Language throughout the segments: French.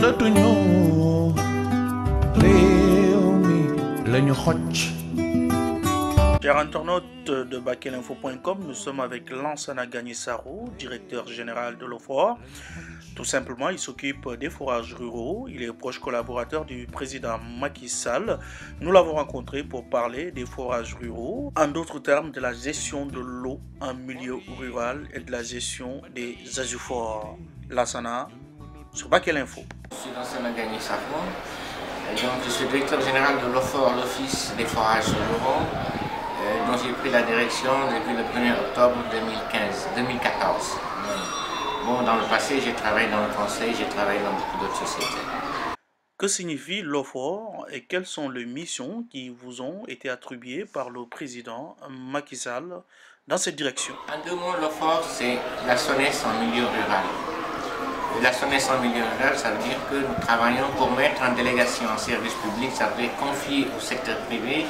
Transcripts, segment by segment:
talatuñu réew mi lañu xocc. Chers internautes de bakelinfo.com, nous sommes avec Lansana Gagné-Sarrou, directeur général de l'OFOR. Tout simplement, il s'occupe des forages ruraux. Il est proche collaborateur du président Macky Sall. Nous l'avons rencontré pour parler des forages ruraux, en d'autres termes de la gestion de l'eau en milieu rural et de la gestion des azuforts. Lansana, sur Bakelinfo. Je suis Lansana Gagné-Sarrou, donc je suis directeur général de l'OFOR, l'Office des forages ruraux, dont j'ai pris la direction depuis le 1er octobre 2014. Bon, dans le passé, j'ai travaillé dans le conseil, j'ai travaillé dans beaucoup d'autres sociétés. Que signifie l'OFOR et quelles sont les missions qui vous ont été attribuées par le président Macky Sall dans cette direction? En deux mots, l'OFOR, c'est la SONES en milieu rural. Et la SONES en milieu rural, ça veut dire que nous travaillons pour mettre en délégation en service public, ça veut dire confier au secteur privé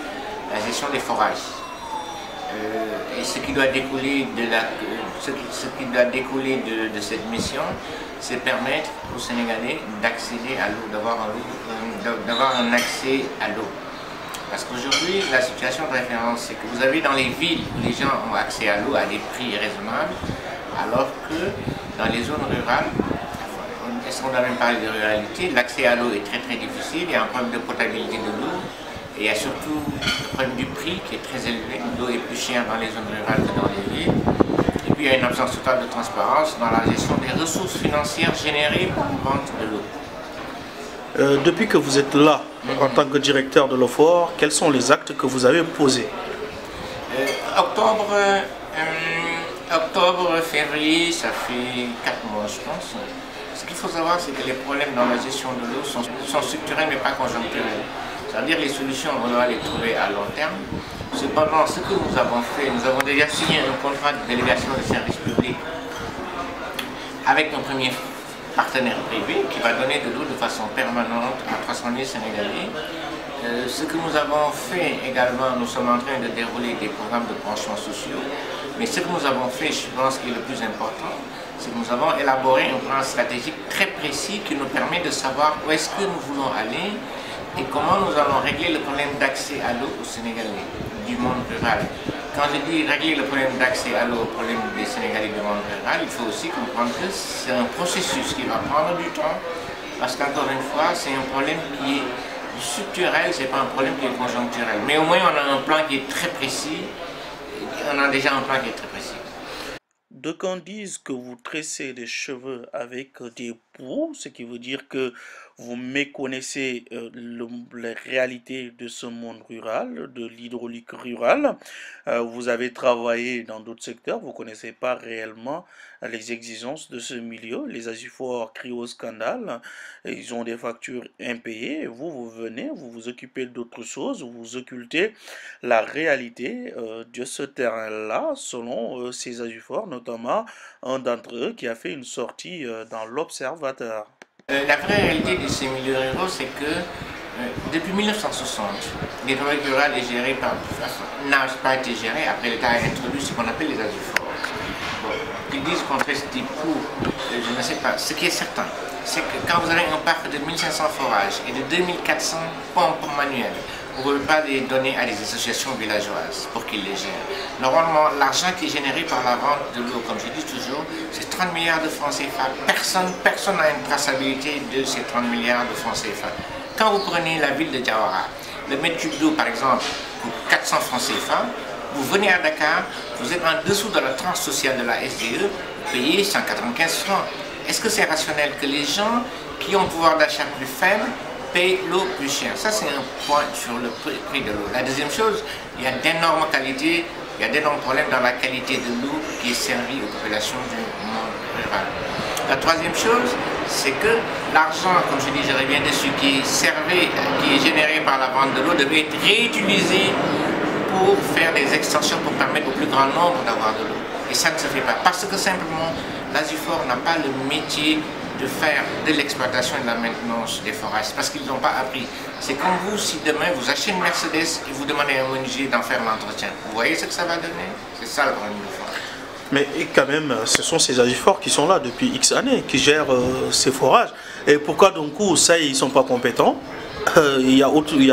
la gestion des forages. Et ce qui doit découler de cette mission, c'est permettre aux Sénégalais d'accéder à l'eau, d'avoir un accès à l'eau. Parce qu'aujourd'hui, la situation de référence, c'est que vous avez dans les villes où les gens ont accès à l'eau à des prix raisonnables, alors que dans les zones rurales, est-ce qu'on a même parlé de ruralité, l'accès à l'eau est très difficile, il y a un problème de potabilité de l'eau. Et il y a surtout le problème du prix qui est très élevé. L'eau est plus chère dans les zones rurales que dans les villes. Et puis il y a une absence totale de transparence dans la gestion des ressources financières générées par la vente de l'eau. Depuis que vous êtes là, en tant que directeur de l'OFOR, quels sont les actes que vous avez posés? Octobre, février, ça fait 4 mois je pense. Ce qu'il faut savoir, c'est que les problèmes dans la gestion de l'eau sont structurels mais pas conjoncturels. C'est-à-dire les solutions, on doit les trouver à long terme. Cependant, ce que nous avons fait, nous avons déjà signé un contrat de délégation de service public avec un premier partenaire privé qui va donner de l'eau de façon permanente à 300 000 Sénégalais. Ce que nous avons fait également, nous sommes en train de dérouler des programmes de branchements sociaux. Mais ce que nous avons fait, je pense qui est le plus important, c'est que nous avons élaboré un plan stratégique très précis qui nous permet de savoir où est-ce que nous voulons aller et comment nous allons régler le problème d'accès à l'eau aux Sénégalais du monde rural. Quand je dis régler le problème d'accès à l'eau au problème des Sénégalais du monde rural, il faut aussi comprendre que c'est un processus qui va prendre du temps, parce qu'encore une fois, c'est un problème qui est structurel, ce n'est pas un problème qui est conjoncturel. Mais au moins, on a un plan qui est très précis, on a déjà un plan qui est très précis. D'aucuns disent que vous tressez les cheveux avec des poux, ce qui veut dire que vous méconnaissez les réalités de ce monde rural, de l'hydraulique rurale. Vous avez travaillé dans d'autres secteurs, vous ne connaissez pas réellement les exigences de ce milieu. Les azuforts crient au scandale, ils ont des factures impayées. Vous venez, vous vous occupez d'autres choses, vous occultez la réalité de ce terrain-là, selon ces azuforts, notamment un d'entre eux qui a fait une sortie dans l'Observateur. La vraie réalité de ces milieux ruraux, c'est que depuis 1960, l'hydraulique rurale est gérée n'a pas été gérée. Après, l'État a introduit ce qu'on appelle les azuforts. Bon, ils disent qu'on tresse des poux, je ne sais pas. Ce qui est certain, c'est que quand vous avez un parc de 1500 forages et de 2400 pompes manuelles, vous ne pouvez pas les donner à des associations villageoises pour qu'ils les gèrent. Normalement, l'argent qui est généré par la vente de l'eau, comme je dis toujours, c'est 30 milliards de francs CFA. Personne n'a une traçabilité de ces 30 milliards de francs CFA. Quand vous prenez la ville de Diawara, le mètre cube d'eau, par exemple, coûte 400 francs CFA, vous venez à Dakar, vous êtes en dessous de la tranche sociale de la SDE, vous payez 195 francs. Est-ce que c'est rationnel que les gens qui ont un pouvoir d'achat plus faible paye l'eau plus chère? Ça, c'est un point sur le prix de l'eau. La deuxième chose, il y a d'énormes qualités, il y a d'énormes problèmes dans la qualité de l'eau qui est servie aux populations du monde rural. La troisième chose, c'est que l'argent, comme je dis, je reviens dessus, qui est généré par la vente de l'eau, devait être réutilisé pour faire des extensions pour permettre au plus grand nombre d'avoir de l'eau. Et ça ne se fait pas, parce que simplement, l'Azufor n'a pas le métier de faire de l'exploitation et de la maintenance des forages, parce qu'ils n'ont pas appris. C'est comme vous, si demain vous achetez une Mercedes et vous demandez à un menuisier d'en faire l'entretien. Vous voyez ce que ça va donner? C'est ça le problème du forage. Mais quand même, ce sont ces Agifor qui sont là depuis X années, qui gèrent ces forages. Et pourquoi donc ça, ils ne sont pas compétents? Il y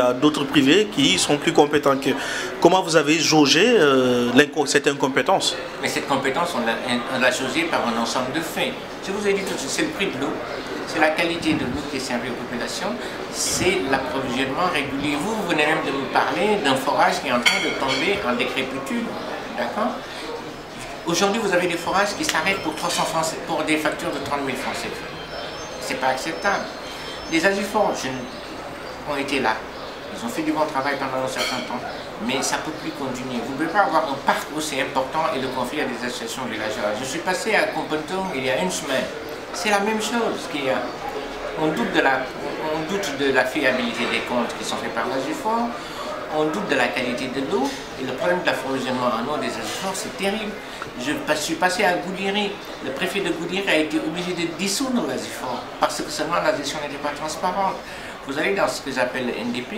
a d'autres privés qui sont plus compétents qu'eux. Comment vous avez jaugé cette incompétence? Mais cette compétence, on l'a jaugée par un ensemble de faits. Je vous ai dit tout de suite, c'est le prix de l'eau, c'est la qualité de l'eau qui est servie aux populations, c'est l'approvisionnement régulier. Vous venez même de me parler d'un forage qui est en train de tomber en décrépitude. D'accord? Aujourd'hui, vous avez des forages qui s'arrêtent pour 300 francs, pour des factures de 30 000 francs CFA. C'est pas acceptable. Les Agifor ont été là. Ils ont fait du bon travail pendant un certain temps, mais ça ne peut plus continuer. Vous ne pouvez pas avoir un parc aussi important et le confier à des associations villageoises. Je suis passé à Kompentong il y a une semaine. C'est la même chose qu'il y a. On doute de la fiabilité des comptes qui sont faits par l'Agifor. On doute de la qualité de l'eau et le problème de l'approvisionnement en eau des Agifor, c'est terrible. Je suis passé à Goudiri. Le préfet de Goudiri a été obligé de dissoudre l'Agifor parce que seulement la gestion n'était pas transparente. Vous allez dans ce que j'appelle le NDP,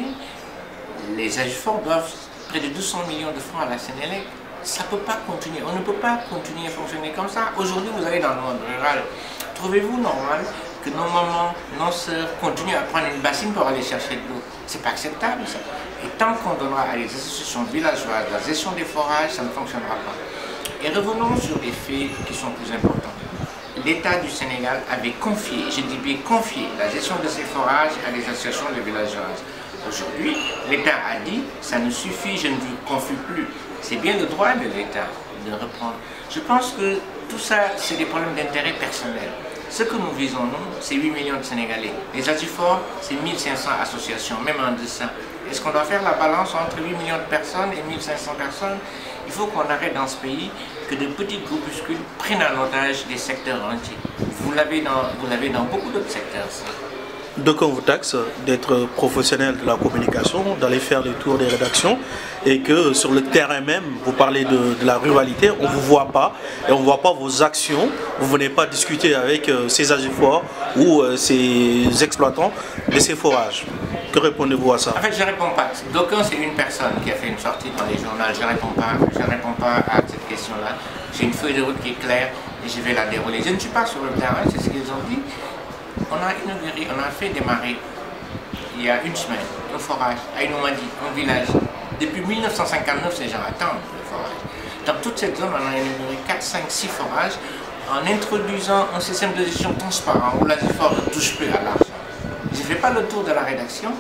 les Agifor doivent près de 200 millions de francs à la Sénélec. Ça ne peut pas continuer. On ne peut pas continuer à fonctionner comme ça. Aujourd'hui, vous allez dans le monde rural. Trouvez-vous normal que nos mamans, nos sœurs continuent à prendre une bassine pour aller chercher de l'eau? C'est pas acceptable ça. Et tant qu'on donnera à les associations villageoises la gestion des forages, ça ne fonctionnera pas. Et revenons sur les faits qui sont plus importants. L'État du Sénégal avait confié, je dis bien confié, la gestion de ces forages à des associations de villageoises. Aujourd'hui, l'État a dit, ça ne suffit, je ne vous confie plus. C'est bien le droit de l'État de reprendre. Je pense que tout ça, c'est des problèmes d'intérêt personnel. Ce que nous visons, nous, c'est 8 millions de Sénégalais. Les Agifor, c'est 1500 associations, même en deçà. Est-ce qu'on doit faire la balance entre 8 millions de personnes et 1500 personnes? Il faut qu'on arrête dans ce pays que de petits groupuscules prennent en otage des secteurs entiers. Vous l'avez dans beaucoup d'autres secteurs, ça. Donc on vous taxe d'être professionnel de la communication, d'aller faire les tours des rédactions et que sur le terrain même, vous parlez de la ruralité, on ne vous voit pas et on ne voit pas vos actions, vous ne venez pas discuter avec ces Agifor ou ces exploitants de ces forages. Que répondez-vous à ça? En fait, je ne réponds pas. D'aucuns, c'est une personne qui a fait une sortie dans les journaux. Je ne réponds pas à cette question-là. J'ai une feuille de route qui est claire et je vais la dérouler. Je ne suis pas sur le terrain, c'est ce qu'ils ont dit. On a inauguré, on a fait démarrer il y a une semaine un forage à Inoumadi, un village. Depuis 1959, ces gens attendent le forage. Dans toute cette zone, on a inauguré 4, 5, 6 forages en introduisant un système de gestion transparent où l'Agifor ne touche plus à l'argent. Je ne fais pas le tour de la rédaction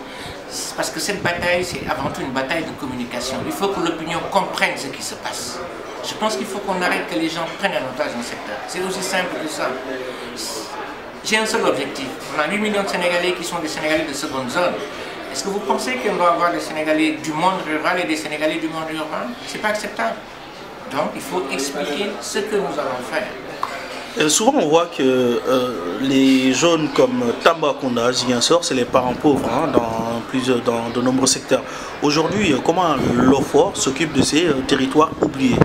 parce que cette bataille, c'est avant tout une bataille de communication. Il faut que l'opinion comprenne ce qui se passe. Je pense qu'il faut qu'on arrête que les gens prennent en otage un secteur. C'est aussi simple que ça. J'ai un seul objectif. On a 8 millions de Sénégalais qui sont des Sénégalais de seconde zone. Est-ce que vous pensez qu'on doit avoir des Sénégalais du monde rural et des Sénégalais du monde urbain? C'est pas acceptable. Donc il faut expliquer ce que nous allons faire. Souvent on voit que les jeunes comme Tambacounda, Ziguinchor, c'est les parents pauvres hein, dans de nombreux secteurs. Aujourd'hui, comment l'OFOR s'occupe de ces territoires oubliés?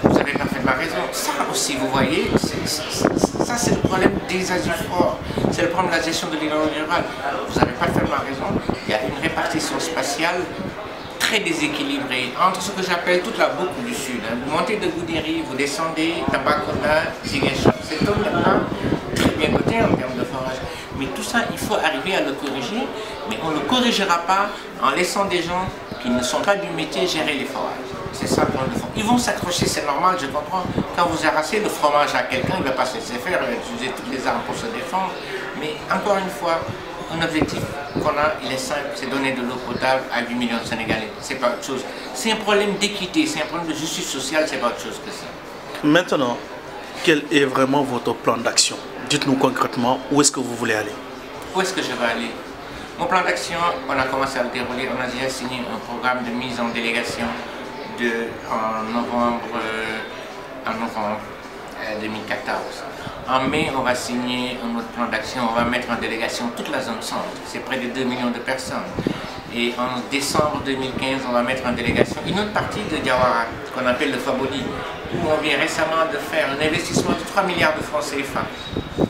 Vous avez parfaitement raison. Ça aussi, vous voyez, ça c'est le problème des Agifor. C'est le problème de la gestion de l'économie rurale. Vous avez parfaitement raison. Il y a une répartition spatiale très déséquilibrée entre ce que j'appelle toute la boucle du sud. Vous montez de Goudiri, vous descendez, Tambacounda, Ziguinchor. Cette zone n'est pas très bien dotée en termes de forage. Mais tout ça, il faut arriver à le corriger. Mais on ne le corrigera pas en laissant des gens qui ne sont pas du métier gérer les forages. C'est ça le problème de fond. Ils vont s'accrocher, c'est normal, je comprends. Quand vous arrachez le fromage à quelqu'un, il ne va pas se laisser faire, il va utiliser toutes les armes pour se défendre. Mais encore une fois, un objectif qu'on a, il est simple, c'est donner de l'eau potable à 8 millions de Sénégalais. C'est pas autre chose. C'est un problème d'équité, c'est un problème de justice sociale, c'est pas autre chose que ça. Maintenant, quel est vraiment votre plan d'action? Dites-nous concrètement où est-ce que vous voulez aller. Où est-ce que je vais aller? Mon plan d'action, on a commencé à le dérouler, on a déjà signé un programme de mise en délégation en novembre 2014. En mai, on va signer un autre plan d'action, on va mettre en délégation toute la zone centre, c'est près de 2 millions de personnes. Et en décembre 2015, on va mettre en délégation une autre partie de Diawara, qu'on appelle le Faboli, où on vient récemment de faire un investissement de 3 milliards de francs CFA.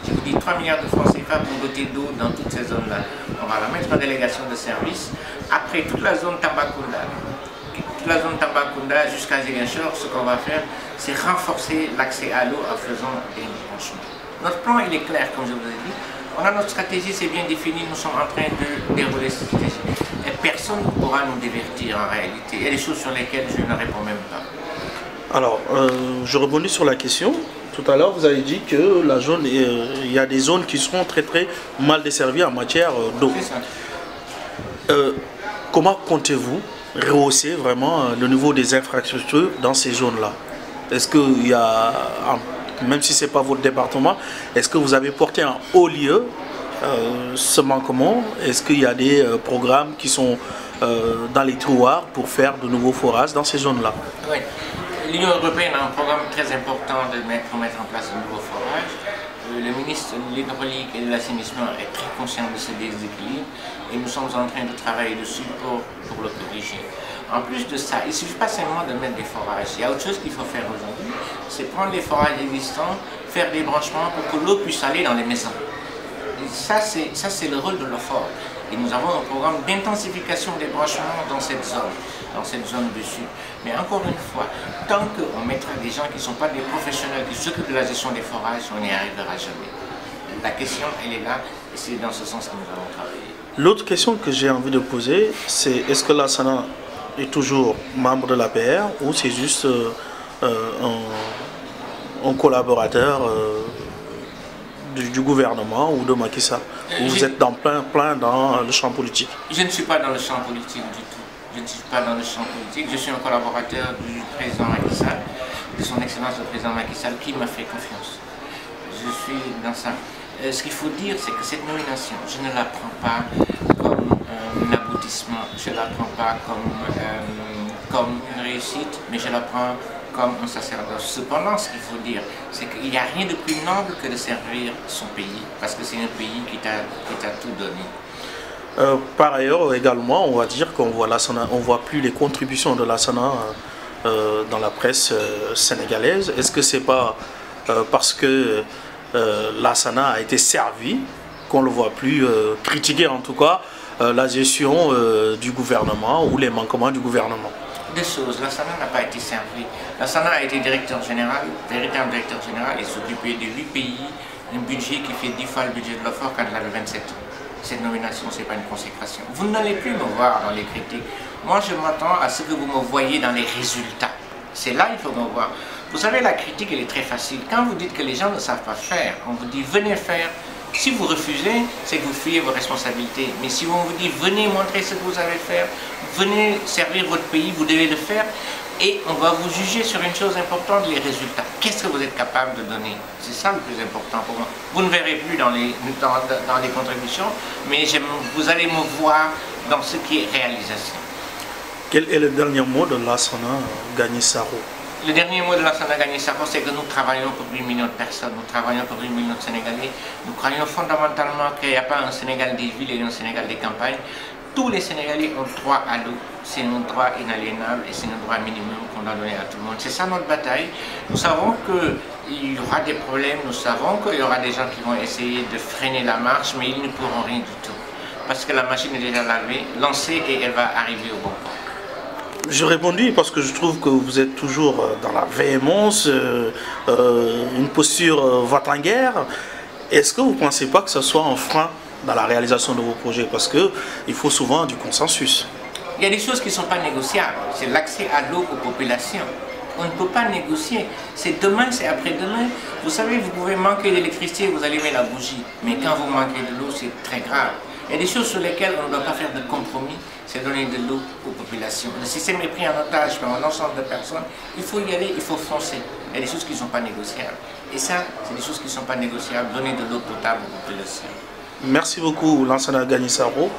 Je vous dis 3 milliards de francs CFA pour doter d'eau dans toutes ces zones-là. On va la mettre en délégation de service. Après, toute la zone Tambacounda, toute la zone Tambacounda jusqu'à Ziguinchor, ce qu'on va faire, c'est renforcer l'accès à l'eau en faisant des branchements. Notre plan, il est clair, comme je vous ai dit. On a notre stratégie, c'est bien défini, nous sommes en train de dérouler cette stratégie. Et personne ne pourra nous divertir en réalité. Il y a des choses sur lesquelles je ne réponds même pas. Alors, je rebondis sur la question. Tout à l'heure, vous avez dit que la zone, il y a des zones qui seront très mal desservies en matière d'eau. C'est ça. Comment comptez-vous rehausser vraiment le niveau des infrastructures dans ces zones-là? Est-ce qu'il y a, même si ce n'est pas votre département, est-ce que vous avez porté en haut lieu ce manquement? Est-ce qu'il y a des programmes qui sont dans les tiroirs pour faire de nouveaux forages dans ces zones-là? Oui. L'Union européenne a un programme très important pour mettre en place un nouveau forage. Le ministre de l'Hydraulique et de l'Assainissement est très conscient de ce déséquilibre et nous sommes en train de travailler dessus pour le corriger. En plus de ça, il ne suffit pas seulement de mettre des forages. Il y a autre chose qu'il faut faire aujourd'hui, c'est prendre les forages existants, faire des branchements pour que l'eau puisse aller dans les maisons. Et ça, c'est le rôle de l'OFOR. Et nous avons un programme d'intensification des branchements dans cette zone dessus. Mais encore une fois, tant qu'on mettra des gens qui ne sont pas des professionnels qui s'occupent de la gestion des forages, on n'y arrivera jamais. La question, elle est là, et c'est dans ce sens que nous allons travailler. L'autre question que j'ai envie de poser, c'est est-ce que Lassana est toujours membre de l'APR ou c'est juste un collaborateur du gouvernement ou de Macky Sall? Vous êtes plein dans le champ politique? Je ne suis pas dans le champ politique du tout. Je ne suis pas dans le champ politique. Je suis un collaborateur du président Macky Sall, de son excellence le président Macky Sall, qui m'a fait confiance. Je suis dans ça. Ce qu'il faut dire, c'est que cette nomination, je ne la prends pas comme un aboutissement, je ne la prends pas comme une réussite, mais je la prends comme un sacerdoce. Cependant, ce qu'il faut dire, c'est qu'il n'y a rien de plus noble que de servir son pays, parce que c'est un pays qui t'a tout donné. Par ailleurs, également, on va dire qu'on voit Lassana, on voit plus les contributions de Lassana dans la presse sénégalaise. Est-ce que c'est pas parce que Lassana a été servi qu'on le voit plus critiquer en tout cas la gestion du gouvernement ou les manquements du gouvernement? Deux choses. Lassana n'a pas été servi. Lassana a été directeur général, véritable directeur général, et s'occupait de 8 pays, un budget qui fait 10 fois le budget de l'OFOR quand il avait 27 ans. Cette nomination, ce n'est pas une consécration. Vous n'allez plus me voir dans les critiques. Moi, je m'attends à ce que vous me voyez dans les résultats. C'est là qu'il faut me voir. Vous savez, la critique, elle est très facile. Quand vous dites que les gens ne savent pas faire, on vous dit venez faire. Si vous refusez, c'est que vous fuyez vos responsabilités. Mais si on vous dit venez montrer ce que vous savez faire, venez servir votre pays, vous devez le faire. Et on va vous juger sur une chose importante, les résultats. Qu'est-ce que vous êtes capable de donner? C'est ça le plus important pour moi. Vous ne verrez plus dans les contributions, mais vous allez me voir dans ce qui est réalisation. Quel est le dernier mot de Lassana Gagny Sakho? Le dernier mot de Lassana Gagny Sakho, c'est que nous travaillons pour 8 millions de personnes, nous travaillons pour 8 millions de Sénégalais. Nous croyons fondamentalement qu'il n'y a pas un Sénégal des villes et un Sénégal des campagnes. Tous les Sénégalais ont droit à l'eau. C'est un droit inaliénable et c'est un droit minimum qu'on doit donner à tout le monde. C'est ça notre bataille. Nous savons qu'il y aura des problèmes, nous savons qu'il y aura des gens qui vont essayer de freiner la marche, mais ils ne pourront rien du tout. Parce que la machine est déjà lancée et elle va arriver au bon point. Je répondis parce que je trouve que vous êtes toujours dans la véhémence, une posture va-t-en-guerre. Est-ce que vous ne pensez pas que ce soit un frein dans la réalisation de vos projets? Parce qu'il faut souvent du consensus. Il y a des choses qui ne sont pas négociables. C'est l'accès à l'eau aux populations. On ne peut pas négocier. C'est demain, c'est après-demain. Vous savez, vous pouvez manquer d'électricité, vous allumez la bougie. Mais quand vous manquez de l'eau, c'est très grave. Il y a des choses sur lesquelles on ne doit pas faire de compromis. C'est donner de l'eau aux populations. Le système est pris en otage par un ensemble de personnes. Il faut y aller, il faut foncer. Il y a des choses qui ne sont pas négociables. Et ça, c'est des choses qui ne sont pas négociables. Donner de l'eau potable aux populations. Merci beaucoup, Lassana Gagny Sakho.